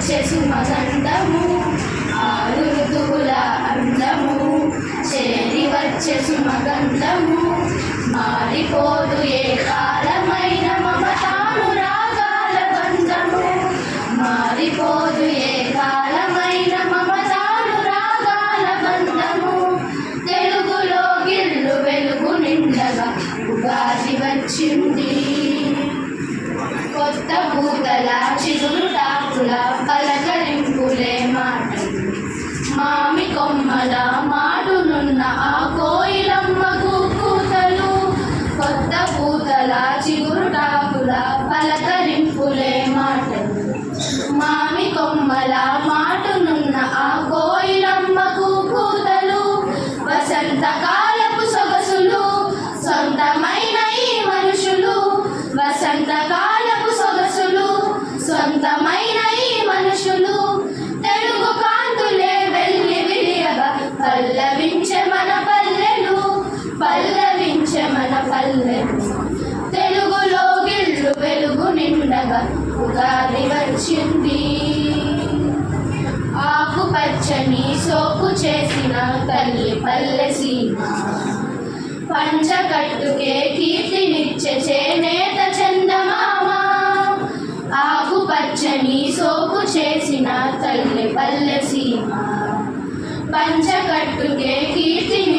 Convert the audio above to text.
వచ్చే సుమగంధము ఆరు ఋతువుల అందము చేరి వచ్చే సుమగంధము మారిపోదు ఏ కాలమైన మమతానురాగాల బంధము మారిపోదు ఏ కాలమైన మమతానురాగాల బంధము తెలుగులో గిల్లు వెలుగు నిండగా ఉగాది వచ్చింది కొత్త పూతల చిగురు టాకుల పలకరింపులే మాటలు మామి కొమ్మల మాటునున్న ఆ కోయిలమ్మకు కూతలు కొత్త పూతల చిగురు టాకుల పలకరింపులే మాటలు మామి కొమ్మల మాటునున్న ఆ కోయిలమ్మకు కూతలు వసంతకాలపు సొగసులు సొంతమైన ఈ మనుషులు వసంతకాలపు సొగసులు సొంతమైన ఈ మనుషులు తెలుగు కాంతులే వెళ్ళి విరియగా పల్లవించే మన పల్లెలు పల్లవించే మన పల్లెలు తెలుగులో గిల్లు వెలుగు నిండగా ఉగాది వచ్చింది ఆకుపచ్చని సోకు చేసిన తల్లి పల్లె సీమ పంచకట్టుకే కీర్తినిచ్చే చేనేత చందమామ ఆకుపచ్చని సోకు చేసిన తల్లి పల్లె సీమ పంచకట్టుకే కీర్తిని